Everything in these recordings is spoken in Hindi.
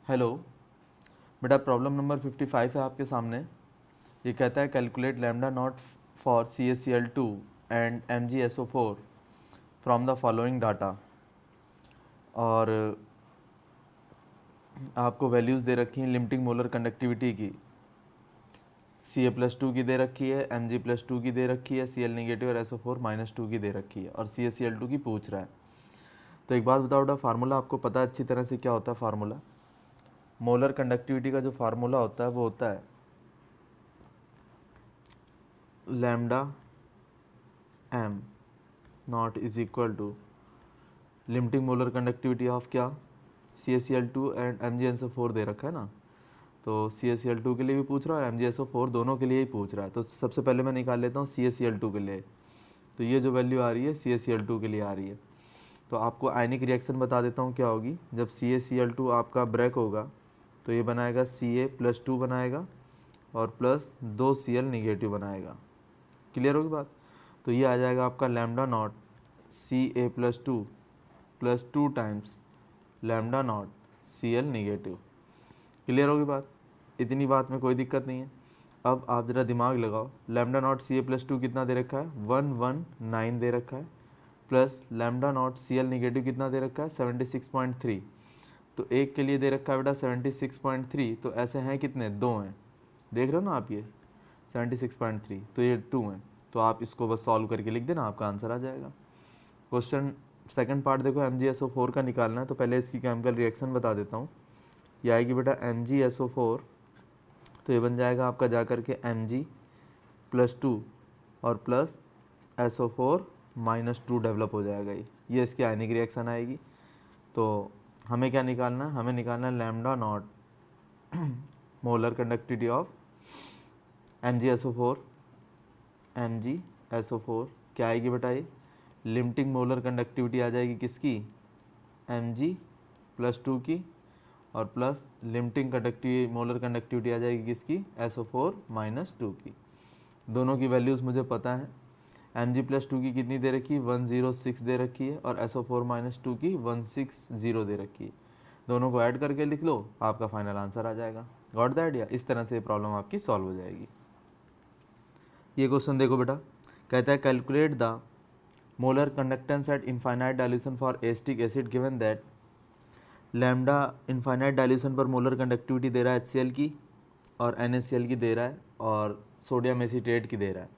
हेलो बेटा, प्रॉब्लम नंबर 55 है आपके सामने। ये कहता है calculate lambda naught for CaCl2 and MgSO4 from the following data. और आपको वैल्यूज़ दे रखी हैं लिमिटिंग मोलर कंडक्टिविटी की। Ca+2 की दे रखी है, Mg+2 की दे रखी है, Cl नेगेटिव और SO4-2 की दे रखी है, और CaCl2 की पूछ रहा है। तो एक बात बताओ बेटा, फार्मूला आपको पता है अच्छी तरह से क्या होता है? फार्मूला मोलर कंडक्टिविटी का जो फार्मूला होता है वो होता है lambda m naught is equal to limiting molar conductivity of क्या, CaCl2 एंड MgSO4 दे रखा है ना। तो CaCl2 के लिए भी पूछ रहा है, MgSO4 दोनों के लिए ही पूछ रहा है। तो सबसे पहले मैं निकाल लेता हूँ CaCl2 के लिए। तो ये जो वैल्यू आ रही है CaCl2 के लिए आ रही है। तो आपको आयनिक रिएक्शन बता देता हूँ क्या होगी। जब CaCl2 आपका ब्रेक होगा तो ये बनाएगा Ca+2 बनाएगा और प्लस 2Cl निगेटिव बनाएगा। क्लियर होगी बात? तो ये आ जाएगा आपका lambda naught Ca+2 plus 2 times lambda naught Cl negative. Clear होगी बात? इतनी बात में कोई दिक्कत नहीं है। अब आप ज़रा दिमाग लगाओ, लैम्डा नॉट Ca+2 कितना दे रखा है? 119 दे रखा है, plus lambda naught Cl negative कितना दे रखा है? 76.3। तो एक के लिए दे रखा है बेटा 76.3, तो ऐसे हैं कितने? 2 हैं। देख रहे हो ना आप, ये 76.3, तो ये 2 हैं। तो आप इसको बस सॉल्व करके लिख देना, आपका आंसर आ जाएगा। क्वेश्चन सेकंड पार्ट देखो, MgSO4 का निकालना है। तो पहले इसकी केमिकल रिएक्शन बता देता हूँ। ये आएगी बेटा MgSO4, तो ये बन जाएगा आपका जा करके Mg+2 और प्लस SO4-2 डेवलप हो जाएगा। ये इसकी आयनिक रिएक्शन आएगी। तो हमें क्या निकालना है? हमें निकालना है lambda naught molar conductivity of MgSO4। MgSO4 क्या आएगी बेटा? ये लिमिटिंग मोलर कंडक्टिविटी आ जाएगी किसकी? Mg+2 की, और प्लस लिमिटिंग मोलर कंडक्टिविटी आ जाएगी किसकी? SO4-2 की। दोनों की वैल्यूज़ मुझे पता है। Mg+2 की कितनी दे रखी है? 106 दे रखी है, और SO4-2 की 160 दे रखी है। दोनों को ऐड करके लिख लो, आपका फाइनल आंसर आ जाएगा। Got the idea? इस तरह से प्रॉब्लम आपकी सॉल्व हो जाएगी। ये क्वेश्चन देखो बेटा, कहता है calculate the molar conductance eight infinite dilution for acetic acid given that lambda infinite dilution पर मोलर कंडक्टिविटी दे रहा है HCl की, और NaCl की दे रहा है, और सोडियम एसीटेट की दे रहा है।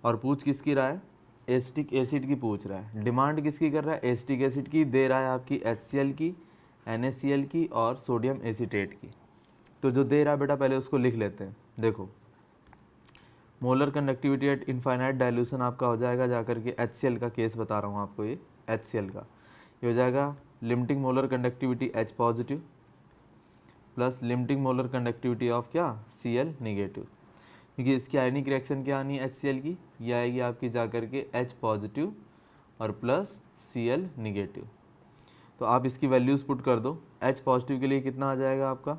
और पूछ किसकी रहा है? एसिटिक एसिड की पूछ रहा है। डिमांड किसकी कर रहा है? एसिटिक एसिड की दे रहा है आपकी HCl की, NaCl की और सोडियम एसीटेट की। तो जो दे रहा है बेटा पहले उसको लिख लेते हैं। देखो, molar conductivity eight infinite dilution आपका हो जाएगा जाकर के HCl का केस बता रहा हूँ आपको, ये HCl का ये हो जाएगा limiting molar conductivity H positive plus limiting molar conductivity of क्या? Cl negative. क्योंकि इसकी आयनिक रिएक्शन क्या आनी है HCl की? ये आएगी आपकी जाकर के H पॉजिटिव और प्लस Cl निगेटिव। तो आप इसकी वैल्यूज़ पुट कर दो। H पॉजिटिव के लिए कितना आ जाएगा आपका?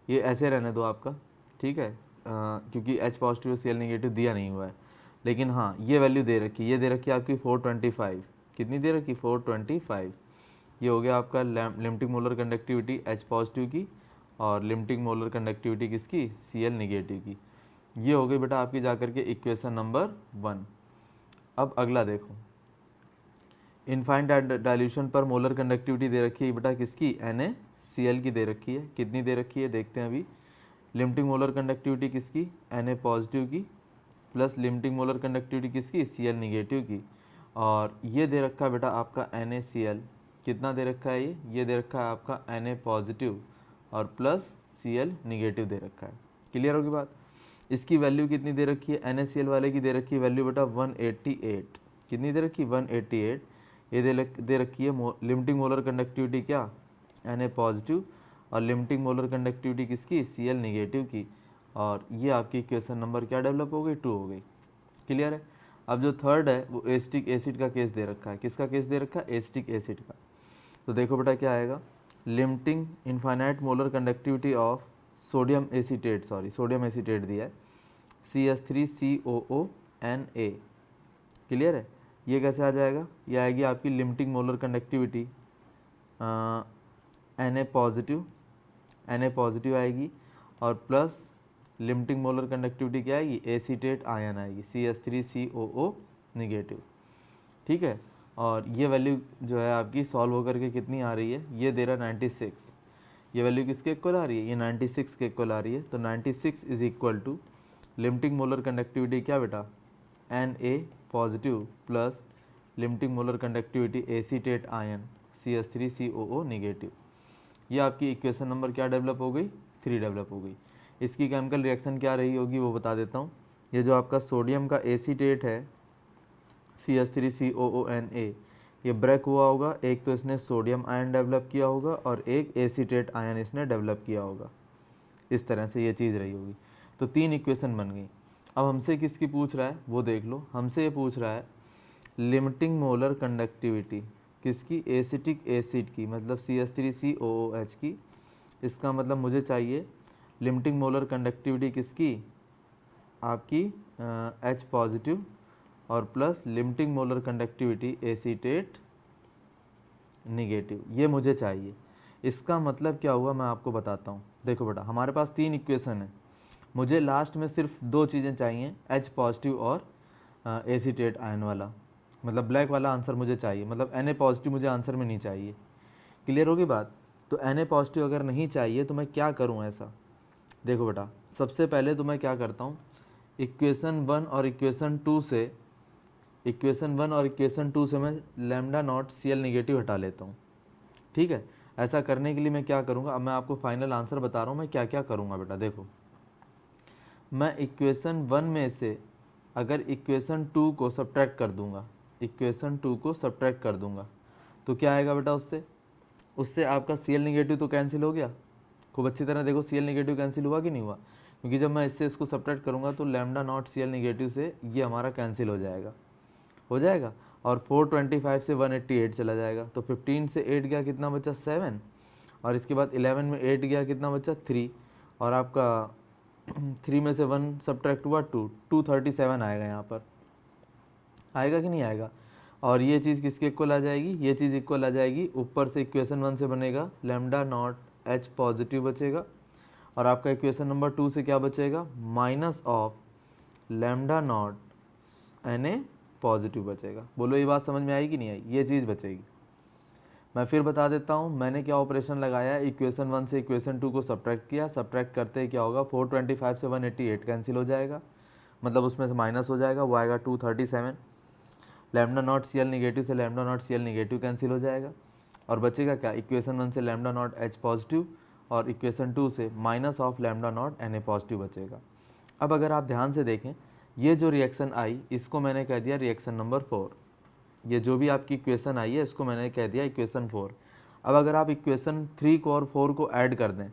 ये ऐसे रहने दो आपका, ठीक है, क्योंकि H पॉजिटिव Cl निगेटिव दिया नहीं हुआ है। लेकिन हाँ, ये वैल्यू दे रखी है, ये दे रखी है आपकी 425। कितनी दे रखी? 425। ये हो गया आपका limiting molar conductivity H positive की, और लिमिटिंग मोलर कंडक्टिविटी किसकी? Cl निगेटिव की। ये हो गई बेटा आपकी जाकर के इक्वेशन नंबर 1। अब अगला देखो, इनफाइनाइट डाइल्यूशन पर मोलर कंडक्टिविटी दे रखी है बेटा किसकी? NaCl की दे रखी है। कितनी दे रखी है देखते हैं अभी। लिमिटिंग मोलर कंडक्टिविटी किसकी? Na पॉजिटिव की, प्लस लिमिटिंग मोलर कंडक्टिविटी किसकी? Cl निगेटिव की। और ये दे रखा है बेटा आपका NaCl, कितना दे रखा है? ये दे रखा है आपका Na पॉजिटिव और प्लस Cl निगेटिव दे रखा है। क्लियर होगी बात? इसकी वैल्यू कितनी दे रखी है? NaCl वाले की दे रखी है वैल्यू बेटा 188। कितनी दे रखी? 188। ये दे रखी है लिमिटिंग मोलर कंडक्टिविटी क्या? Na पॉजिटिव, और लिमिटिंग मोलर कंडक्टिविटी किसकी? Cl निगेटिव की। और ये आपकी इक्वेशन नंबर क्या डेवलप हो गई? 2 हो गई। क्लियर है? अब जो थर्ड है वो एसिटिक एसिड का केस दे रखा है। किसका केस दे रखा है? एसिटिक एसिड का। तो देखो बेटा क्या आएगा, limiting infinite molar conductivity of sodium acetate, sodium acetate दिया है CH3COONA। क्लियर है? ये कैसे आ जाएगा? ये आएगी आपकी limiting molar conductivity Na positive आएगी और प्लस लिमिटिंग मोलर कंडक्टिविटी क्या आएगी, एसीटेट आयन आएगी, CH3COO निगेटिव। ठीक है, और ये वैल्यू जो है आपकी सॉल्व होकर के कितनी आ रही है, ये दे रहा है 96। ये वैल्यू किसके इक्वल आ रही है, ये 96 के इक्वल आ रही है। तो 96 is equal to limiting molar conductivity क्या बेटा, Na positive plus limiting molar conductivity acetate ion CH3COO negative. ये आपकी इक्वेशन नंबर क्या डेवलप हो गई, 3 डेवलप हो गई। इसकी केमिकल रिएक्शन क्या रही होगी वो बता देता हूँ। ये जो आपका सोडियम का एसीटेट है CH3COONA, ये ब्रेक हुआ होगा, एक तो इसने सोडियम आयन डेवलप किया होगा और एक एसीटेट आयन इसने डेवलप किया होगा। इस तरह से ये चीज़ रही होगी। तो 3 इक्वेशन बन गई। अब हमसे किसकी पूछ रहा है वो देख लो। हमसे ये पूछ रहा है लिमिटिंग मोलर कंडक्टिविटी किसकी, एसिटिक एसिड की, मतलब CH3COOH की। इसका मतलब मुझे चाहिए लिमिटिंग मोलर कंडक्टिविटी किसकी, आपकी H पॉजिटिव और plus limiting molar conductivity acetate negative, ये मुझे चाहिए। इसका मतलब क्या हुआ मैं आपको बताता हूँ। देखो बेटा, हमारे पास 3 इक्वेशन है, मुझे लास्ट में सिर्फ 2 चीज़ें चाहिए, H पॉजिटिव और एसीटेट आयन वाला, मतलब ब्लैक वाला आंसर मुझे चाहिए, मतलब Na पॉजिटिव मुझे आंसर में नहीं चाहिए। क्लियर होगी बात। तो Na पॉजिटिव अगर नहीं चाहिए तो मैं क्या करूँ ऐसा। देखो बेटा, सबसे पहले तो मैं क्या करता हूँ, इक्वेशन 1 और इक्वेशन 2 से मैं लैम्डा नॉट Cl निगेटिव हटा लेता हूँ। ठीक है, ऐसा करने के लिए मैं क्या करूँगा, अब मैं आपको फाइनल आंसर बता रहा हूँ मैं क्या क्या करूँगा बेटा। देखो, मैं इक्वेशन 1 में से अगर इक्वेशन 2 को सब्ट्रैक्ट कर दूँगा, तो क्या आएगा बेटा, उससे आपका Cl निगेटिव तो कैंसिल हो गया। खूब अच्छी तरह देखो, Cl निगेटिव कैंसिल हुआ कि नहीं हुआ, क्योंकि जब मैं इसको सब्ट्रैक्ट करूँगा तो लैम्डा नॉट Cl निगेटिव से ये हमारा कैंसिल हो जाएगा। और 425 से 188 चला जाएगा, तो 15 से 8 गया कितना बचा, 7, और इसके बाद 11 में 8 गया कितना बचा, 3, और आपका 3 में से 1 सब्ट्रैक्ट हुआ 237 आएगा, यहाँ पर आएगा कि नहीं आएगा। और ये चीज़ किसके इक्वल आ जाएगी, ये चीज़ इक्वल आ जाएगी, ऊपर से इक्वेशन 1 से बनेगा लैम्डा नॉट H पॉजिटिव बचेगा, और आपका इक्वेशन नंबर 2 से क्या बचेगा, minus of lambda naught Na positive बचेगा। बोलो ये बात समझ में आई कि नहीं आई, ये चीज़ बचेगी। मैं फिर बता देता हूँ, मैंने क्या ऑपरेशन लगाया, इक्वेशन 1 से इक्वेशन 2 को सब्ट्रैक्ट किया, सब्ट्रैक्ट करते ही क्या होगा, 425 से 188 कैंसिल हो जाएगा, मतलब उसमें से माइनस हो जाएगा, वो आएगा 237। लैम्डा नॉट Cl निगेटिव से lambda naught Cl negative cancel हो जाएगा, और बचेगा क्या, इक्वेशन 1 से लैम्डा नॉट H पॉजिटिव और इक्वेशन 2 से minus of lambda naught Na positive बचेगा। अब अगर आप ध्यान से देखें, ये जो रिएक्शन आई इसको मैंने कह दिया रिएक्शन नंबर 4। ये जो भी आपकी इक्वेशन आई है इसको मैंने कह दिया इक्वेशन 4। अब अगर आप इक्वेशन 3 को और 4 को ऐड कर दें,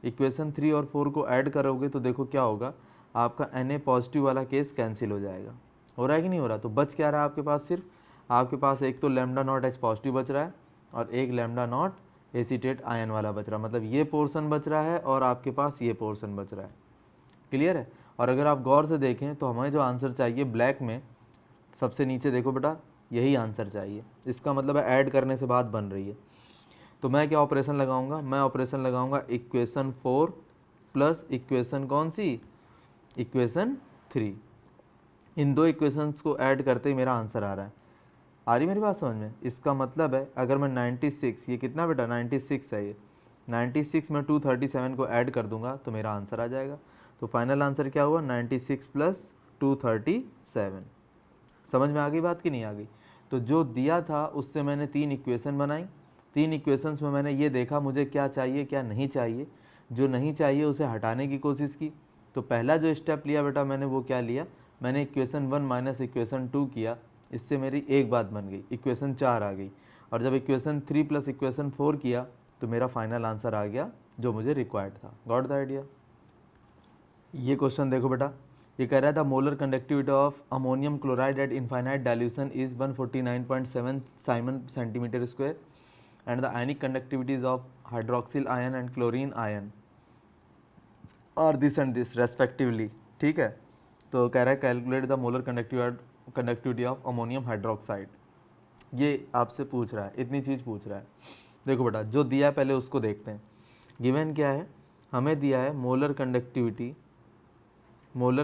इक्वेशन 3 और 4 को ऐड करोगे तो देखो क्या होगा, आपका Na पॉजिटिव वाला केस कैंसिल हो जाएगा। हो रहा है कि नहीं हो रहा। तो बच क्या रहा है आपके पास, सिर्फ आपके पास एक तो लैम्डा नॉट H पॉजिटिव बच रहा है और एक लैम्डा नॉट एसीटेट आयन वाला बच रहा है, मतलब ये पोर्शन बच रहा है और आपके पास ये पोर्शन बच रहा है। क्लियर है। और अगर आप गौर से देखें तो हमें जो आंसर चाहिए ब्लैक में सबसे नीचे देखो बेटा, यही आंसर चाहिए। इसका मतलब है ऐड करने से बात बन रही है। तो मैं क्या ऑपरेशन लगाऊंगा, मैं ऑपरेशन लगाऊंगा इक्वेशन 4 प्लस इक्वेशन कौन सी, इक्वेशन 3। इन दो इक्वेशंस को ऐड करते ही मेरा आंसर आ रहा है। आ रही मेरी बात समझ में। इसका मतलब है अगर मैं 96, ये कितना बेटा 96 है, ये 96 में 237 को ऐड कर दूंगा तो मेरा आंसर आ जाएगा। तो फाइनल आंसर क्या हुआ, 96 प्लस 237। समझ में आ गई बात कि नहीं आ गई। तो जो दिया था उससे मैंने 3 इक्वेशन बनाई, 3 इक्वेशंस में मैंने ये देखा मुझे क्या चाहिए क्या नहीं चाहिए, जो नहीं चाहिए उसे हटाने की कोशिश की। तो पहला जो स्टेप लिया बेटा मैंने वो क्या लिया, मैंने इक्वेशन 1 माइनस इक्वेशन 2 किया, इससे मेरी एक बात बन गई, इक्वेशन 4 आ गई। और जब इक्वेशन 3 प्लस इक्वेशन 4 किया तो मेरा फाइनल आंसर आ गया जो मुझे रिक्वायर्ड था। Got the idea. ये क्वेश्चन देखो बेटा, ये कह रहा था molar conductivity of ammonium chloride at infinite dilution is 149.7 siemens centimetre square and the ionic conductivities of hydroxyl ion and chlorine ion are this and this respectively. ठीक है, तो कह रहा है calculate the molar conductivity of ammonium hydroxide. ये आपसे पूछ रहा है, इतनी चीज़ पूछ रहा है। देखो बेटा जो दिया है पहले उसको देखते हैं। गिवन क्या है, हमें दिया है मोलर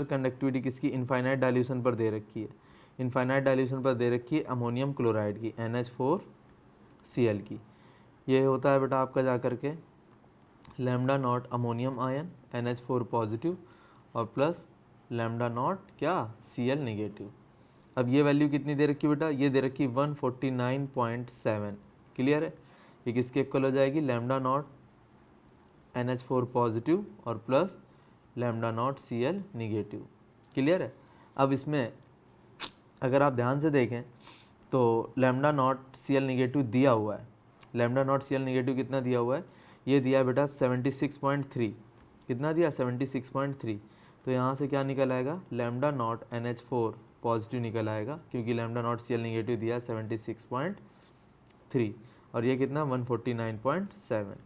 कंडक्टिविटी किसकी, इनफाइनाइट डाइल्यूशन पर दे रखी है, इनफाइनाइट डाइल्यूशन पर दे रखी है अमोनियम क्लोराइड की NH4Cl की। ये होता है बेटा आपका जा करके lambda naught ammonium ion NH4 positive और प्लस लैम्डा नॉट क्या Cl नेगेटिव। अब ये वैल्यू कितनी दे रखी बेटा, ये दे रखी 149.7। क्लियर है, ये किसके इक्वल हो जाएगी, लैम्डा नॉट NH4 पॉजिटिव और plus lambda naught Cl negative. Clear है। अब इसमें अगर आप ध्यान से देखें तो लैम्डा नॉट Cl निगेटिव दिया हुआ है, लैम्डा नॉट Cl निगेटिव कितना दिया हुआ है, ये दिया है बेटा 76.3। कितना दिया, 76.3। तो यहाँ से क्या निकल आएगा, लैम्डा नॉट NH4 पॉजिटिव निकल आएगा, क्योंकि लैम्डा नॉट Cl निगेटिव दिया 76.3 और ये कितना 149.7।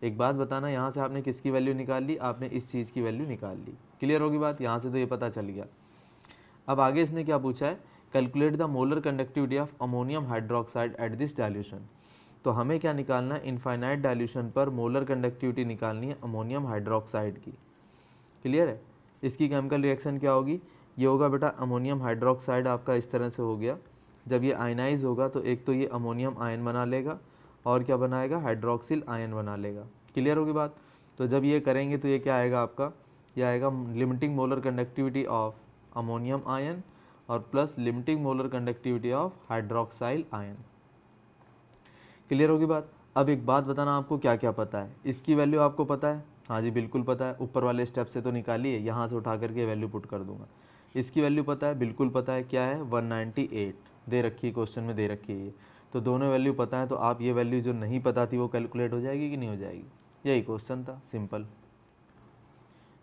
एक बात बताना, यहाँ से आपने किसकी वैल्यू निकाल ली, आपने इस चीज़ की वैल्यू निकाल ली। क्लियर होगी बात, यहाँ से तो ये पता चल गया। अब आगे इसने क्या पूछा है, calculate the molar conductivity of ammonium hydroxide at this dilution. तो हमें क्या निकालना है, इनफाइनाइट डाइल्यूशन पर मोलर कंडक्टिविटी निकालनी है अमोनियम हाइड्रोक्साइड की। क्लियर है। इसकी केमिकल रिएक्शन क्या होगी, ये होगा बेटा अमोनियम हाइड्रोक्साइड आपका इस तरह से हो गया। जब ये आयनाइज होगा तो एक तो ये अमोनियम आयन बना लेगा और क्या बनाएगा, हाइड्रोक्सिल आयन बना लेगा। क्लियर होगी बात। तो जब ये करेंगे तो ये क्या आएगा आपका, ये आएगा limiting molar conductivity of ammonium ion और plus limiting molar conductivity of hydroxyl ion. Clear होगी बात। अब एक बात बताना, आपको क्या क्या पता है, इसकी वैल्यू आपको पता है, हाँ जी बिल्कुल पता है, ऊपर वाले स्टेप से तो निकाली है, यहाँ से उठा करके वैल्यू पुट कर दूंगा। इसकी वैल्यू पता है, बिल्कुल पता है, क्या है 198 दे रखी है, क्वेश्चन में दे रखी है ये। तो दोनों वैल्यू पता है, तो आप ये वैल्यू जो नहीं पता थी वो कैलकुलेट हो जाएगी कि नहीं हो जाएगी, यही क्वेश्चन था, सिंपल।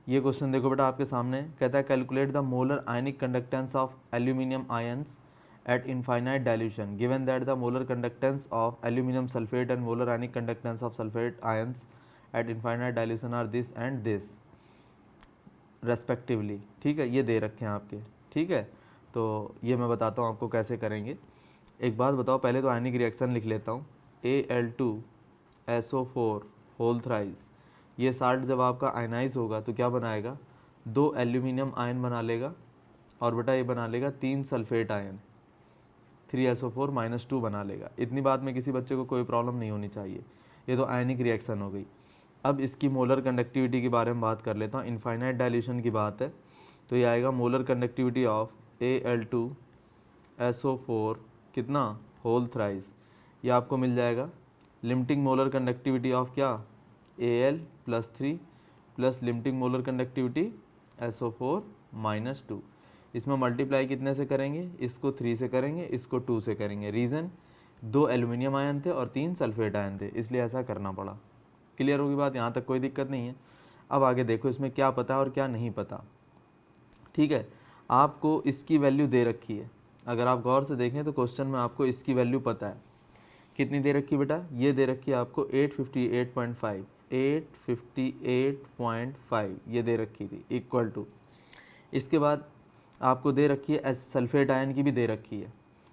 ये क्वेश्चन देखो बेटा आपके सामने, कहता है calculate the molar ionic conductance of aluminium ions at infinite dilution given that the molar conductance of aluminum sulfate and molar ionic conductance of sulfate ions at infinite dilution are this and this respectively। ठीक है, ये दे रखे हैं आपके। ठीक है, तो ये मैं बताता हूँ आपको कैसे करेंगे। एक बात बताओ, पहले तो आयनिक रिएक्शन लिख लेता हूँ, Al2SO4 होल थ्राइस, ये साल्ट जब आपका आयनाइज होगा तो क्या बनाएगा, 2 एल्यूमिनियम आयन बना लेगा और बेटा ये बना लेगा 3 सल्फेट आयन, 3SO4 - 2 बना लेगा। इतनी बात में किसी बच्चे को कोई प्रॉब्लम नहीं होनी चाहिए। ये तो आयनिक रिएक्शन हो गई। अब इसकी मोलर कंडक्टिविटी के बारे में बात कर लेता हूँ। इनफाइनाइट डाइल्यूशन की बात है तो ये आएगा मोलर कंडक्टिविटी ऑफ Al2SO4 कितना, होल थ्राइस, ये आपको मिल जाएगा। लिमिटिंग मोलर कंडक्टिविटी ऑफ क्या, Al+3 plus limiting molar conductivity SO4 - 2। इसमें मल्टीप्लाई कितने से करेंगे, इसको 3 से करेंगे, इसको 2 से करेंगे। रीज़न, 2 एल्यूमिनियम आयन थे और 3 सल्फेट आयन थे, इसलिए ऐसा करना पड़ा। क्लियर होगी बात, यहाँ तक कोई दिक्कत नहीं है। अब आगे देखो इसमें क्या पता है और क्या नहीं पता। ठीक है, आपको इसकी वैल्यू दे रखी है, अगर आप गौर से देखें तो क्वेश्चन में आपको इसकी वैल्यू पता है। कितनी दे रखी है बेटा, ये दे रखी है आपको 858.5, 858.5 ये दे रखी थी, इक्वल टू, इसके बाद आपको दे रखी है सल्फेट आयन की भी दे रखी है।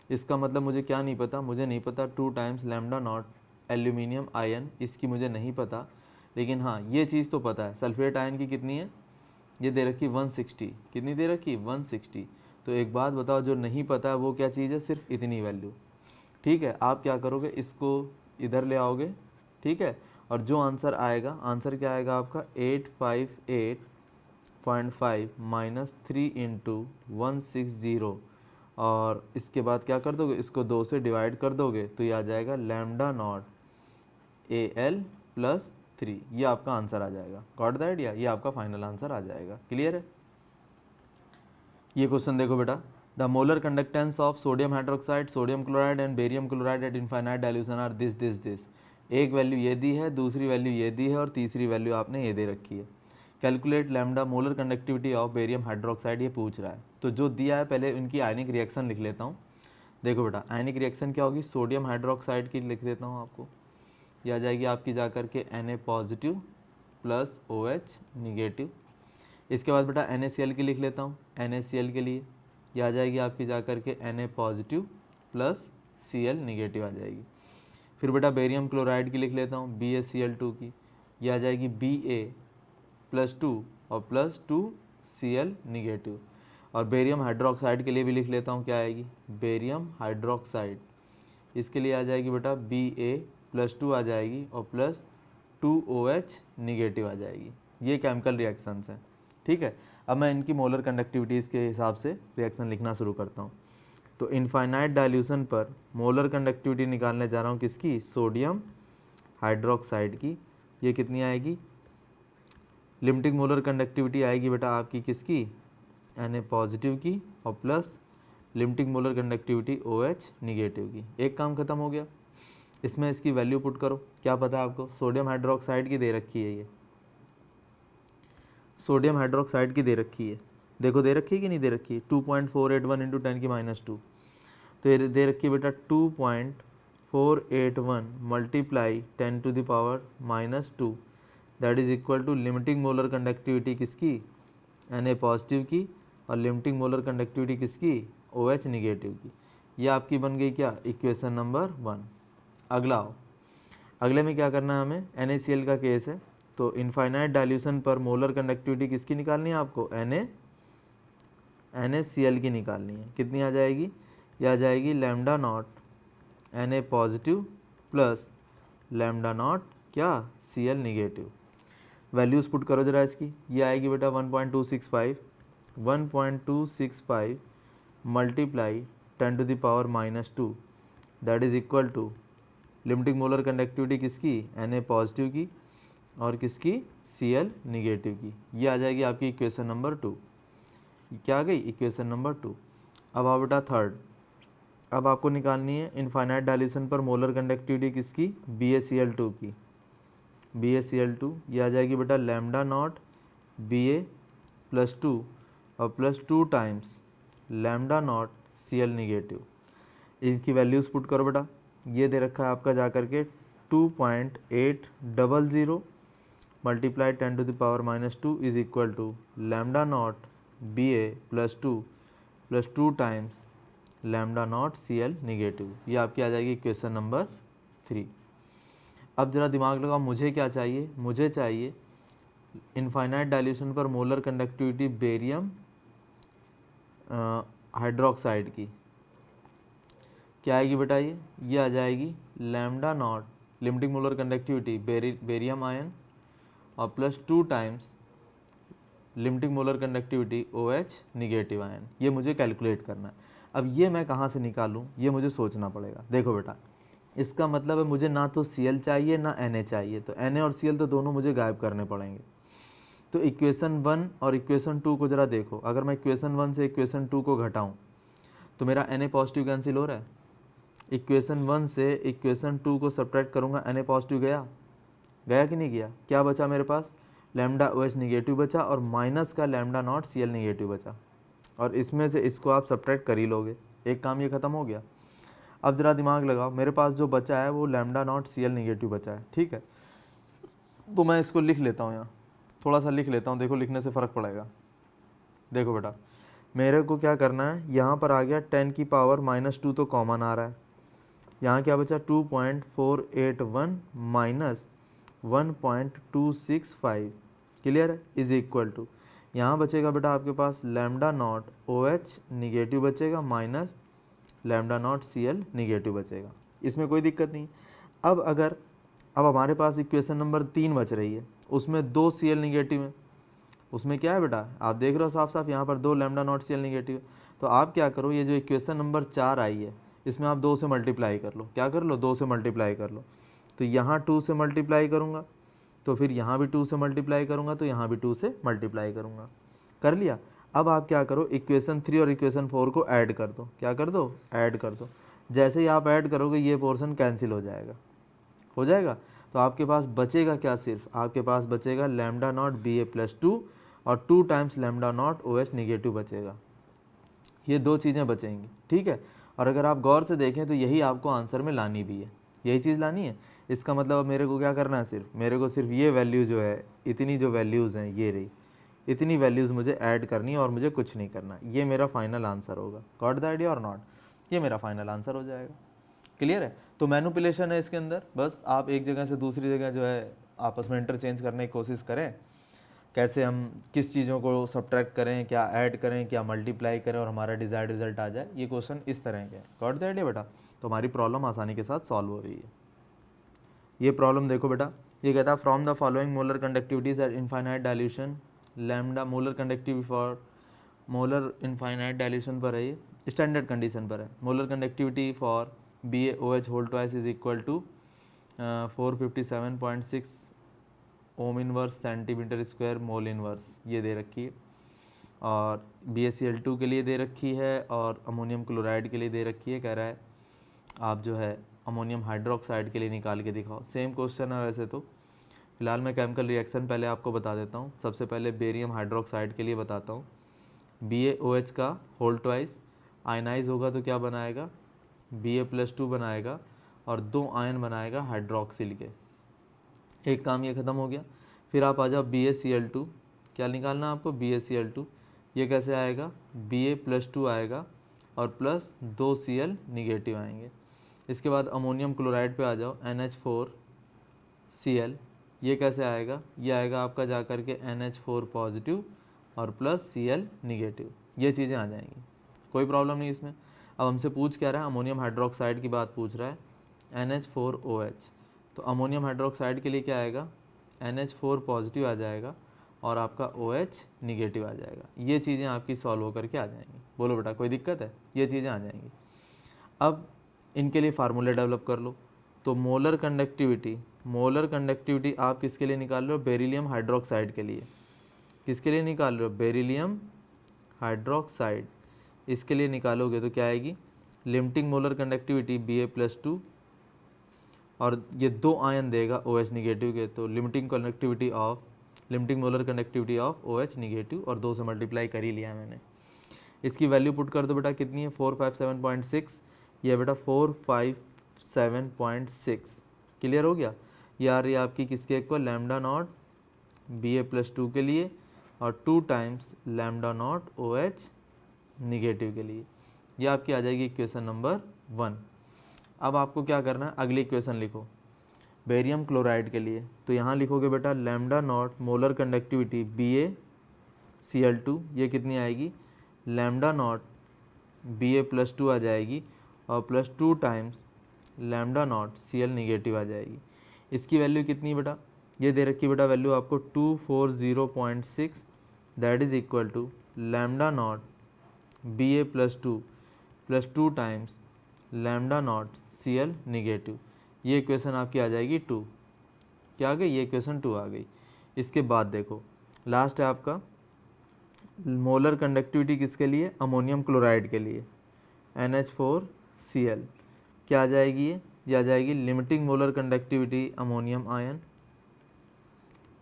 इसका मतलब मुझे क्या नहीं पता, मुझे नहीं पता 2 times lambda not aluminium ion, इसकी मुझे नहीं पता। लेकिन हाँ ये चीज़ तो पता है, सल्फेट आयन की कितनी है, ये दे रखी 160। कितनी दे रखी, 160। तो एक बात बताओ, जो नहीं पता है वो क्या चीज़ है, सिर्फ इतनी वैल्यू। ठीक है, आप क्या करोगे, इसको इधर ले आओगे। ठीक है, और जो आंसर आएगा, आंसर क्या आएगा आपका 858.5 - 3 × 160 और इसके बाद क्या कर दोगे, इसको 2 से डिवाइड कर दोगे तो ये आ जाएगा लैम्डा नॉट Al+3। ये आपका आंसर आ जाएगा। गॉट द आइडिया, ये आपका फाइनल आंसर आ जाएगा। क्लियर है। ये क्वेश्चन देखो बेटा, the molar conductance of sodium hydroxide, sodium chloride and barium chloride at infinite dilution are this. एक वैल्यू ये दी है, दूसरी वैल्यू ये दी है और तीसरी वैल्यू आपने ये दे रखी है। Calculate lambda molar conductivity of barium hydroxide, ये पूछ रहा है। तो जो दिया है पहले इनकी आयनिक रिएक्शन लिख लेता हूँ। देखो बेटा आयनिक रिएक्शन क्या होगी, सोडियम हाइड्रोक्साइड की लिख देता हूँ आपको, ये आ जाएगी आपकी जा करके Na positive plus OH negative. इसके बाद बेटा NaCl की लिख लेता हूँ, NaCl के लिए ये आ जाएगी आपकी जा करके Na positive plus Cl negative आ जाएगी। फिर बेटा बेरियम क्लोराइड की लिख लेता हूँ BaCl2 की, ये आ जाएगी Ba+2 और +2Cl निगेटिव। और बेरियम हाइड्रोक्साइड के लिए भी लिख लेता हूँ, क्या आएगी बेरियम हाइड्रोक्साइड, इसके लिए आ जाएगी बेटा Ba+2 आ जाएगी और +2OH निगेटिव आ जाएगी। ये केमिकल रिएक्शंस हैं, ठीक है। अब मैं इनकी मोलर कंडक्टिविटीज़ के हिसाब से रिएक्शन लिखना शुरू करता हूँ। तो इनफाइनाइट डाइल्यूशन पर मोलर कंडक्टिविटी निकालने जा रहा हूँ किसकी, सोडियम हाइड्रोक्साइड की। ये कितनी आएगी, लिमिटिंग मोलर कंडक्टिविटी आएगी बेटा आपकी किसकी, Na पॉजिटिव की और plus limiting molar conductivity OH negative की। एक काम खत्म हो गया। इसमें इसकी वैल्यू पुट करो, क्या पता है आपको, सोडियम हाइड्रोक्साइड की दे रखी है, ये सोडियम हाइड्रोक्साइड की दे रखी है, देखो दे रखी है कि नहीं दे रखी है, 2.481 इंटू 10⁻²। तो ये दे रखी है बेटा 2.481 multiply 10⁻⁻², that is equal to limiting molar conductivity किसकी, Na पॉजिटिव की और लिमिटिंग मोलर कंडक्टिविटी किसकी, OH निगेटिव की। ये आपकी बन गई क्या, इक्वेशन नंबर 1। अगला आओ, अगले में क्या करना है हमें, NaCl का केस है। तो इनफाइनाइट डाइल्यूशन पर मोलर कंडक्टिविटी किसकी निकालनी है आपको, NaCl की निकालनी है। कितनी आ जाएगी, यह आ जाएगी lambda naught Na positive plus lambda naught क्या, Cl निगेटिव। वैल्यूज़ पुट करो जरा इसकी, ये आएगी बेटा 1.265 multiply 10⁻⁻², that is equal to limiting molar conductivity किसकी, Na पॉजिटिव की और किसकी, Cl निगेटिव की। ये आ जाएगी आपकी इक्वेशन नंबर 2। क्या आ गई, इक्वेशन नंबर 2। अब आओ बेटा थर्ड, अब आपको निकालनी है इनफाइनाइट डाइल्यूशन पर मोलर कंडक्टिविटी किसकी, BaCl2 की। BaCl2 ये आ जाएगी बेटा लैम्डा नॉट Ba+2 और +2 times lambda naught Cl negative. इसकी वैल्यूज़ पुट करो बेटा, ये दे रखा है आपका जा करके 2.800 multiply 10⁻⁻² is equal to lambda naught Ba+2 +2 times lambda naught Cl negative. ये आपकी आ जाएगी इक्वेशन नंबर 3। अब जरा दिमाग लगाओ, मुझे क्या चाहिए, मुझे चाहिए इनफाइनाइट डाइल्यूशन पर मोलर कंडक्टिविटी बेरियम हाइड्रोक्साइड की। क्या आएगी बेटा, ये आ जाएगी lambda not limiting molar conductivity barium ion और +2 times limiting molar conductivity OH negative ion. ये मुझे कैलकुलेट करना है। अब ये मैं कहाँ से निकालूँ, ये मुझे सोचना पड़ेगा। देखो बेटा, इसका मतलब है मुझे ना तो Cl चाहिए ना Na चाहिए, तो Na और Cl तो दोनों मुझे गायब करने पड़ेंगे। तो इक्वेशन 1 और इक्वेशन 2 को ज़रा देखो, अगर मैं इक्वेशन 1 से इक्वेशन 2 को घटाऊँ तो मेरा Na पॉजिटिव कैंसिल हो रहा है। इक्वेशन 1 से इक्वेशन 2 को सब्ट्रैक्ट करूँगा, Na पॉजिटिव गया, गया कि नहीं गया, क्या बचा मेरे पास, लैम्डा OH निगेटिव बचा और माइनस का लैम्डा नॉट Cl निगेटिव बचा। और इसमें से इसको आप सब्ट्रैक्ट कर ही लोगे, एक काम ये ख़त्म हो गया। अब ज़रा दिमाग लगाओ, मेरे पास जो बचा है वो लैम्डा नॉट Cl निगेटिव बचा है, ठीक है। तो मैं इसको लिख लेता हूँ, यहाँ थोड़ा सा लिख लेता हूँ, देखो लिखने से फ़र्क पड़ेगा। देखो बेटा, मेरे को क्या करना है, यहाँ पर आ गया 10⁻⁻² तो कॉमन आ रहा है, यहाँ क्या बचा 2.481 माइनस 1.265, क्लियर है, इज इक्वल टू यहाँ बचेगा बेटा आपके पास लैम्डा नॉट OH निगेटिव बचेगा minus lambda naught Cl negative बचेगा। इसमें कोई दिक्कत नहीं। अब हमारे पास इक्वेशन नंबर 3 बच रही है, उसमें 2 Cl निगेटिव है। उसमें क्या है बेटा, आप देख रहे हो साफ साफ, यहाँ पर 2 लैम्डा नॉट Cl निगेटिव है। तो आप क्या करो, ये जो इक्वेशन नंबर 4 आई है इसमें आप 2 से मल्टीप्लाई कर लो। क्या कर लो, 2 से मल्टीप्लाई कर लो। तो यहाँ 2 से मल्टीप्लाई करूँगा तो फिर यहाँ भी 2 से मल्टीप्लाई करूँगा तो यहाँ भी 2 से मल्टीप्लाई करूँगा। कर लिया। अब आप क्या करो, इक्वेशन 3 और इक्वेशन 4 को ऐड कर दो। क्या कर दो, ऐड कर दो। जैसे ही आप ऐड करोगे ये पोर्शन कैंसिल हो जाएगा। तो आपके पास बचेगा क्या, सिर्फ आपके पास बचेगा लैम्डा नॉट Ba+2 और 2 times lambda not OH negative बचेगा। ये 2 चीज़ें बचेंगी, ठीक है। और अगर आप गौर से देखें तो यही आपको आंसर में लानी भी है, यही चीज़ लानी है। इसका मतलब अब मेरे को क्या करना है, मेरे को सिर्फ ये वैल्यू जो है, इतनी जो वैल्यूज़ हैं ये रही, इतनी वैल्यूज़ मुझे ऐड करनी है और मुझे कुछ नहीं करना। ये मेरा फाइनल आंसर होगा। गॉट द आइडिया और नॉट, ये मेरा फाइनल आंसर हो जाएगा। क्लियर है। तो मैनिपुलेशन है इसके अंदर, बस आप एक जगह से दूसरी जगह जो है आपस में इंटरचेंज करने की कोशिश करें, कैसे हम किस चीज़ों को सब्ट्रैक्ट करें, क्या ऐड करें, क्या मल्टीप्लाई करें और हमारा डिज़ायर्ड रिजल्ट आ जाए। ये क्वेश्चन इस तरह के हैं। गॉट द आइडिया बेटा? तो हमारी प्रॉब्लम आसानी के साथ सॉल्व हो रही है। ये प्रॉब्लम देखो बेटा, ये कहता है from the following molar conductivities at infinite dilution lambda, molar conductivity for molar infinite dilution पर है, ये स्टैंडर्ड कंडीशन पर है। Molar conductivity for BaOH whole twice is equal to 457.6 ohm inverse centimetre square mole inverse, ये दे रखी है। और BaCl2 के लिए दे रखी है और अमोनियम क्लोराइड के लिए दे रखी है। कह रहा है आप जो है अमोनियम हाइड्रोक्साइड के लिए निकाल के दिखाओ। सेम क्वेश्चन है वैसे तो। फिलहाल मैं केमिकल रिएक्शन पहले आपको बता देता हूँ। सबसे पहले बेरियम हाइड्रोक्साइड के लिए बताता हूँ। BaOH का होल ट्वाइस आयनाइज होगा तो क्या बनाएगा, Ba+2 बनाएगा और 2 आयन बनाएगा हाइड्रोक्सिल के। एक काम ये ख़त्म हो गया। फिर आप आ जाओ BaCl2, क्या निकालना आपको, BaCl2। ये कैसे आएगा, Ba+2 आएगा और प्लस 2 Cl निगेटिव आएंगे। इसके बाद अमोनियम क्लोराइड पे आ जाओ, NH4Cl, ये कैसे आएगा, ये आएगा आपका जा कर के NH4 पॉजिटिव और प्लस Cl निगेटिव। ये चीज़ें आ जाएंगी, कोई प्रॉब्लम नहीं इसमें। अब हमसे पूछ क्या रहा है, अमोनियम हाइड्रोक्साइड की बात पूछ रहा है, NH4OH। तो अमोनियम हाइड्रोक्साइड के लिए क्या आएगा, NH4 पॉजिटिव आ जाएगा और आपका OH निगेटिव आ जाएगा। ये चीज़ें आपकी सॉल्व होकर के आ जाएंगी। बोलो बेटा कोई दिक्कत है, ये चीज़ें आ जाएंगी। अब इनके लिए फार्मूले डेवलप कर लो। तो मोलर कंडक्टिविटी आप किसके लिए निकाल रहे हो, बेरिलियम हाइड्रोक्साइड के लिए। किसके लिए निकाल रहे हो, बेरिलियम हाइड्रोक्साइड। इसके लिए निकालोगे तो क्या आएगी, लिमिटिंग मोलर कंडक्टिविटी Ba+2 और ये 2 आयन देगा OH निगेटिव के, तो limiting molar conductivity of OH negative और 2 से मल्टीप्लाई कर ही लिया है मैंने। इसकी वैल्यू पुट कर दो बेटा, कितनी है, 457.6। ये बेटा 457.6 क्लियर हो गया। ये आ रही है आपकी किसके इक्वल, लैम्डा नॉट Ba+2 के लिए और 2 times lambda not OH negative के लिए। ये आपकी आ जाएगी इक्वेशन नंबर 1। अब आपको क्या करना है, अगली इक्वेशन लिखो बेरियम क्लोराइड के लिए। तो यहाँ लिखोगे बेटा lambda naught molar conductivity BaCl2, ये कितनी आएगी, लैम्डा नॉट Ba+2 आ जाएगी और plus 2 times lambda naught Cl negative आ जाएगी। इसकी वैल्यू कितनी बेटा, ये दे रखी बेटा वैल्यू आपको 240.6, that is equal to lambda naught Ba+2 plus 2 times lambda naught Cl negative. ये इक्वेशन आपकी आ जाएगी 2। क्या आ गई, ये इक्वेशन 2 आ गई। इसके बाद देखो लास्ट है आपका मोलर कंडक्टिविटी किसके लिए, अमोनियम क्लोराइड के लिए, NH4Cl। क्या आ जाएगी, ये आ जाएगी limiting molar conductivity ammonium ion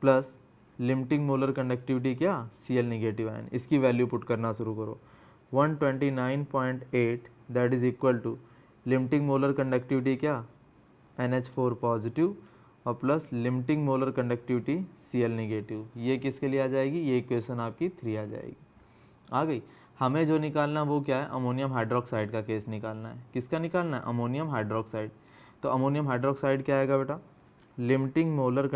plus limiting molar conductivity क्या, Cl निगेटिव आयन। इसकी वैल्यू पुट करना शुरू करो, 129.8 that is equal to limiting molar conductivity क्या, NH4 पॉजिटिव और plus limiting molar conductivity Cl negative. ये किसके लिए आ जाएगी, ये इक्वेशन आपकी 3 आ जाएगी। आ गई। हमें जो निकालना वो क्या है, अमोनियम हाइड्रोक्साइड का केस निकालना है। किसका निकालना है, अमोनियम हाइड्रोक्साइड। तो अमोनियम हाइड्रोक्साइड क्या आएगा बेटा, लिमिटिंग मोलर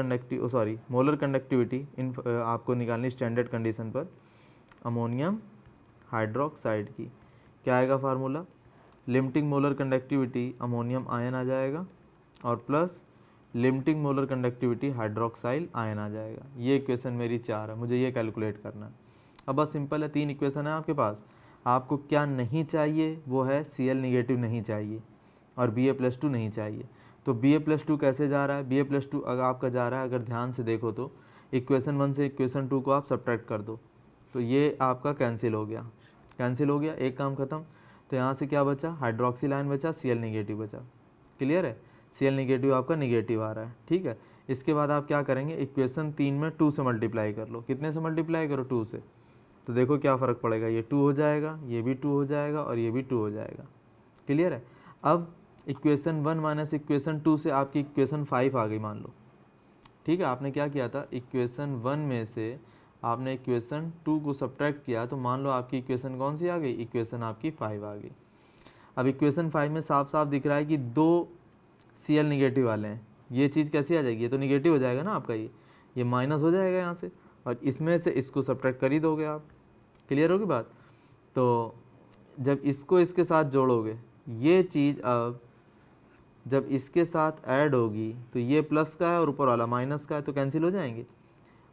कंडक्टिविटी इन आपको निकालनी स्टैंडर्ड कंडीशन पर अमोनियम हाइड्रोक्साइड की। क्या आएगा formula, limiting molar conductivity ammonium ion आ जाएगा और plus limiting molar conductivity hydroxyl ion आ जाएगा। ये इक्वेशन मेरी 4 है, मुझे ये कैलकुलेट करना है। अब बस सिंपल है, 3 इक्वेशन है आपके पास। आपको क्या नहीं चाहिए, वो है Cl निगेटिव नहीं चाहिए और Ba+2 नहीं चाहिए। तो Ba+2 कैसे जा रहा है, Ba+2 अगर आपका जा रहा है, अगर ध्यान से देखो तो इक्वेशन 1 से इक्वेशन 2 को आप सब्ट्रैक्ट कर दो तो ये आपका कैंसिल हो गया, एक काम खत्म। तो यहाँ से क्या बचा, हाइड्रोक्सिल आयन बचा, Cl निगेटिव बचा। क्लियर है, Cl निगेटिव आपका निगेटिव आ रहा है, ठीक है। इसके बाद आप क्या करेंगे, इक्वेशन 3 में 2 से मल्टीप्लाई कर लो। कितने से मल्टीप्लाई करो, 2 से। तो देखो क्या फ़र्क पड़ेगा, ये 2 हो जाएगा, ये भी 2 हो जाएगा और ये भी 2 हो जाएगा। क्लियर है। अब इक्वेशन 1 माइनस इक्वेशन 2 से आपकी इक्वेशन 5 आ गई मान लो, ठीक है। आपने क्या किया था, इक्वेशन 1 में से आपने इक्वेशन 2 को सब्ट्रैक्ट किया तो मान लो आपकी इक्वेशन कौन सी आ गई, इक्वेशन आपकी 5 आ गई। अब इक्वेशन 5 में साफ साफ दिख रहा है कि 2 Cl निगेटिव वाले हैं, ये चीज़ कैसी आ जाएगी, ये तो निगेटिव हो जाएगा ना आपका, ये माइनस हो जाएगा यहाँ से, और इसमें से इसको सब्ट्रैक्ट कर ही दोगे आप। क्लियर होगी बात। तो जब इसको इसके साथ जोड़ोगे, ये चीज़ अब जब इसके साथ ऐड होगी तो ये प्लस का है और ऊपर वाला माइनस का है, तो कैंसिल हो जाएंगे।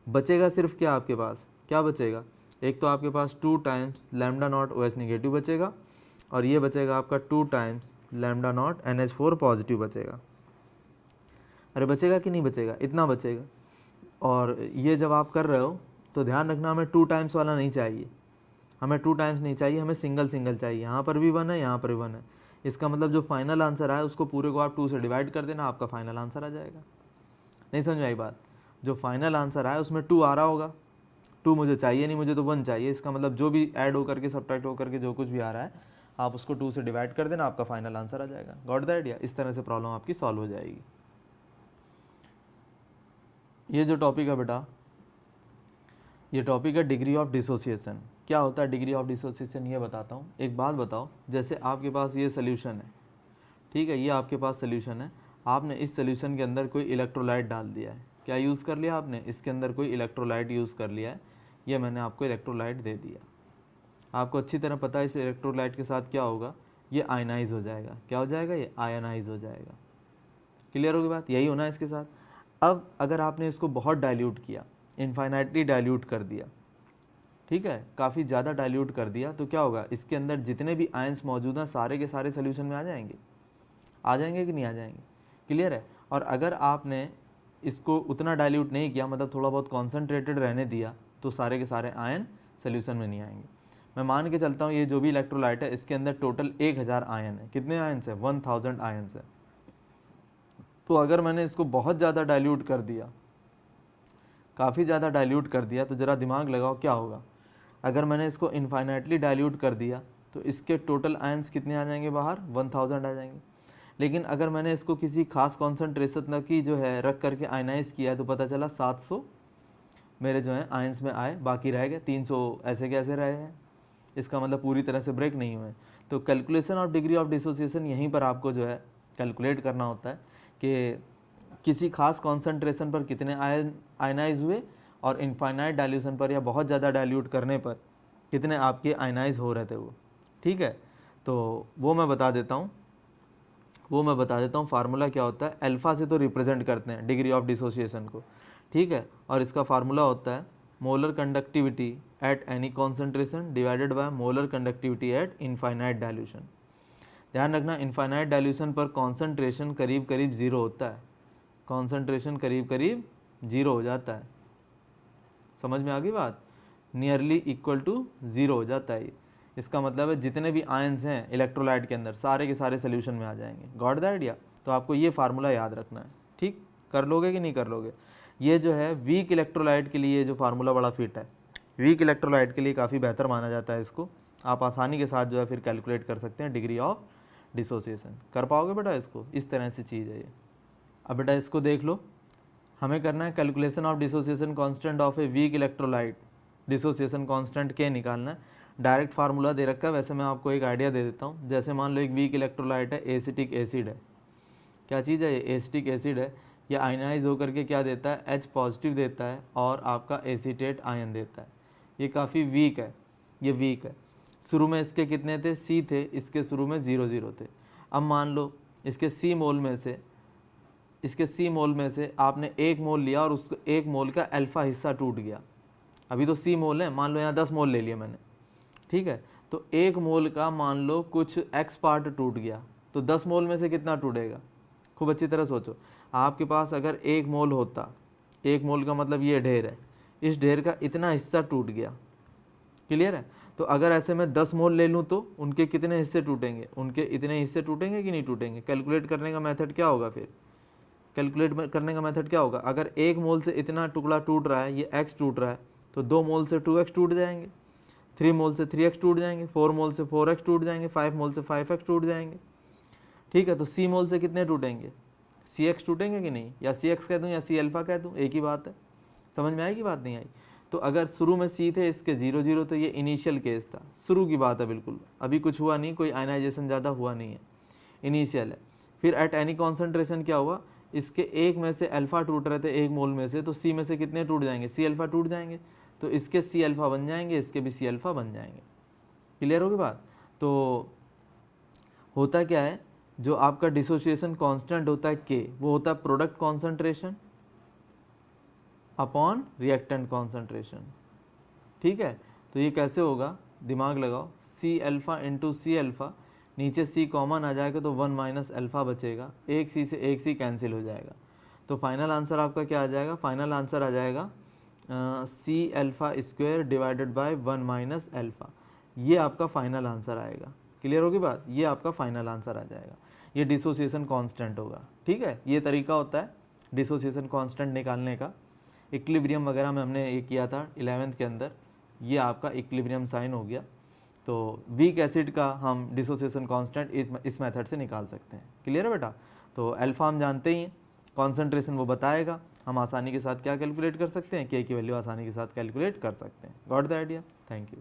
बचेगा सिर्फ क्या आपके पास, क्या बचेगा, एक तो आपके पास 2 times lambda not OH negative बचेगा, और ये बचेगा आपका 2 times lambda not NH4 positive बचेगा। अरे बचेगा कि नहीं बचेगा, इतना बचेगा। और ये जब आप कर रहे हो तो ध्यान रखना, हमें 2 टाइम्स वाला नहीं चाहिए, हमें 2 टाइम्स नहीं चाहिए, हमें सिंगल सिंगल चाहिए। यहाँ पर भी 1 है, यहाँ पर भी 1 है। इसका मतलब जो फाइनल आंसर आए उसको पूरे को आप 2 से डिवाइड कर देना, आपका फाइनल आंसर आ जाएगा। नहीं समझ में आई बात, जो फाइनल आंसर आए उसमें 2 आ रहा होगा, 2 मुझे चाहिए नहीं, मुझे तो 1 चाहिए। इसका मतलब जो भी ऐड होकर के सब्ट्रैक्ट होकर के जो कुछ भी आ रहा है आप उसको 2 से डिवाइड कर देना, आपका फाइनल आंसर आ जाएगा। Got the idea. इस तरह से प्रॉब्लम आपकी सॉल्व हो जाएगी। ये जो टॉपिक है बेटा, ये टॉपिक है डिग्री ऑफ डिसोसिएशन। क्या होता है डिग्री ऑफ डिसोसिएशन, ये बताता हूँ। एक बात बताओ, जैसे आपके पास ये सोल्यूशन है, ठीक है, ये आपके पास सोल्यूशन है, आपने इस सोल्यूशन के अंदर कोई इलेक्ट्रोलाइट डाल दिया है। क्या यूज़ कर लिया आपने, इसके अंदर कोई इलेक्ट्रोलाइट यूज़ कर लिया है, ये मैंने आपको इलेक्ट्रोलाइट दे दिया। आपको अच्छी तरह पता है इस इलेक्ट्रोलाइट के साथ क्या होगा, ये आयनाइज हो जाएगा। क्या हो जाएगा, ये आयनाइज हो जाएगा। क्लियर होगी बात, यही होना है इसके साथ। अब अगर आपने इसको बहुत डाइल्यूट किया, इनफाइनाइटली डाइल्यूट कर दिया, ठीक है, काफ़ी ज़्यादा डाइल्यूट कर दिया, तो क्या होगा, इसके अंदर जितने भी आयंस मौजूद हैं सारे के सारे सोल्यूशन में आ जाएंगे, आ जाएंगे कि नहीं आ जाएंगे। क्लियर है। और अगर आपने इसको उतना डाइल्यूट नहीं किया, मतलब थोड़ा बहुत कॉन्सेंट्रेटेड रहने दिया, तो सारे के सारे आयन सोल्यूशन में नहीं आएंगे। मैं मान के चलता हूँ ये जो भी इलेक्ट्रोलाइट है इसके अंदर टोटल 1000 आयन है। कितने आयन्स है, 1000 आयन्स है। तो अगर मैंने इसको बहुत ज़्यादा डाइल्यूट कर दिया, काफ़ी ज़्यादा डाइल्यूट कर दिया, तो ज़रा दिमाग लगाओ क्या होगा। अगर मैंने इसको इनफाइनाइटली डाइल्यूट कर दिया तो इसके टोटल आयन्स कितने आ जाएंगे बाहर, 1000 आ जाएंगे। लेकिन अगर मैंने इसको किसी खास कॉन्सेंट्रेशन की जो है रख करके आयनाइज किया है, तो पता चला 700 मेरे जो है आयन्स में आए, बाकी रह गए 300 ऐसे कैसे रहे हैं। इसका मतलब पूरी तरह से ब्रेक नहीं हुए। तो calculation of degree of dissociation यहीं पर आपको जो है कैलकुलेट करना होता है कि किसी खास कॉन्सेंट्रेशन पर कितने आयनाइज हुए, और इनफाइनाइट डाइल्यूशन पर या बहुत ज़्यादा डाइल्यूट करने पर कितने आपके आयनाइज हो रहे थे वो। ठीक है, तो वो मैं बता देता हूँ, फार्मूला क्या होता है। अल्फ़ा से तो रिप्रेजेंट करते हैं डिग्री ऑफ डिसोसिएशन को, ठीक है, और इसका फार्मूला होता है molar conductivity at any concentration divided by molar conductivity eight infinite dilution. ध्यान रखना, इनफाइनाइट डाइल्यूशन पर कॉन्सेंट्रेशन करीब करीब 0 होता है, कॉन्सेंट्रेशन करीब करीब 0 हो जाता है। समझ में आ गई बात, नियरली इक्वल टू 0 हो जाता है। इसका मतलब है जितने भी आयंस हैं इलेक्ट्रोलाइट के अंदर सारे के सारे सोल्यूशन में आ जाएंगे। Got the idea. तो आपको ये फार्मूला याद रखना है, ठीक, कर लोगे कि नहीं कर लोगे। ये जो है वीक इलेक्ट्रोलाइट के लिए जो फार्मूला बड़ा फिट है, वीक इलेक्ट्रोलाइट के लिए काफ़ी बेहतर माना जाता है इसको। आप आसानी के साथ जो है फिर कैलकुलेट कर सकते हैं डिग्री ऑफ डिसोसिएशन। कर पाओगे बेटा इसको, इस तरह से चीज़ है ये। अब बेटा इसको देख लो, हमें करना है calculation of dissociation constant of a weak electrolyte, dissociation constant के निकालना है। डायरेक्ट फार्मूला दे रखा है, वैसे मैं आपको एक आइडिया दे देता हूँ। जैसे मान लो एक वीक इलेक्ट्रोलाइट है, एसिटिक एसिड है। क्या चीज़ है ये, एसिटिक एसिड है। यह आयनाइज होकर के क्या देता है, H पॉजिटिव देता है और आपका एसीटेट आयन देता है। ये काफ़ी वीक है, ये वीक है। शुरू में इसके कितने थे, C थे, इसके शुरू में 0 थे। अब मान लो इसके C मोल में से आपने 1 मोल लिया और उसको 1 मोल का अल्फ़ा हिस्सा टूट गया। अभी तो C मोल है, मान लो यहाँ 10 मोल ले लिया मैंने, ठीक है, तो 1 मोल का मान लो कुछ X पार्ट टूट गया, तो 10 मोल में से कितना टूटेगा। खूब अच्छी तरह सोचो, आपके पास अगर 1 मोल होता, 1 मोल का मतलब ये ढेर है, इस ढेर का इतना हिस्सा टूट गया। क्लियर है। तो अगर ऐसे में 10 मोल ले लूँ तो उनके कितने हिस्से टूटेंगे, उनके इतने हिस्से टूटेंगे कि नहीं टूटेंगे। कैलकुलेट करने का मेथड क्या होगा फिर, कैलकुलेट करने का मेथड क्या होगा, अगर 1 मोल से इतना टुकड़ा टूट रहा है, ये x टूट रहा है, तो 2 मोल से 2x टूट जाएंगे, 3 मोल से 3x टूट जाएंगे, 4 मोल से 4x टूट जाएंगे, 5 मोल से 5x टूट जाएंगे। ठीक है, तो C मोल से कितने टूटेंगे, CX टूटेंगे कि नहीं, या CX कह दूँ या C अल्फ़ा कह दूँ, एक ही बात है। समझ में आएगी बात, नहीं आई। तो अगर शुरू में C थे, इसके 0 तो ये इनिशियल केस था, शुरू की बात है बिल्कुल, अभी कुछ हुआ नहीं, कोई आयनाइजेशन ज़्यादा हुआ नहीं है, इनिशियल है। फिर एट एनी कॉन्सेंट्रेशन क्या हुआ, इसके एक में से अल्फा टूट रहे थे एक मोल में से, तो सी में से कितने टूट जाएंगे, सी अल्फा टूट जाएंगे, तो इसके सी अल्फा बन जाएंगे, इसके भी सी अल्फा बन जाएंगे। क्लियर होगी बात। तो होता क्या है, जो आपका डिसोसिएशन कांस्टेंट होता है के, वो होता है product concentration upon reactant concentration. ठीक है, तो ये कैसे होगा, दिमाग लगाओ, C alpha into C alpha, नीचे सी कॉमन आ जाएगा तो 1 माइनस अल्फा बचेगा, एक सी से एक सी कैंसिल हो जाएगा, तो फाइनल आंसर आपका क्या आ जाएगा, फाइनल आंसर आ जाएगा C alpha square divided by 1 minus alpha, ये आपका फाइनल आंसर आएगा। क्लियर होगी बात, ये आपका फाइनल आंसर आ जाएगा, ये डिसोसिएशन कांस्टेंट होगा। ठीक है, ये तरीका होता है डिसोसिएशन कांस्टेंट निकालने का। इक्विलिब्रियम वगैरह में हमने ये किया था 11th के अंदर, ये आपका इक्विलिब्रियम साइन हो गया। तो वीक एसिड का हम डिसोसिएशन कांस्टेंट इस मेथड से निकाल सकते हैं। क्लियर है बेटा। तो अल्फा हम जानते ही हैं, कॉन्सेंट्रेशन वो बताएगा, हम आसानी के साथ क्या कैलकुलेट कर सकते हैं, के की वैल्यू आसानी के साथ कैलकुलेट कर सकते हैं। Got the idea, thank you.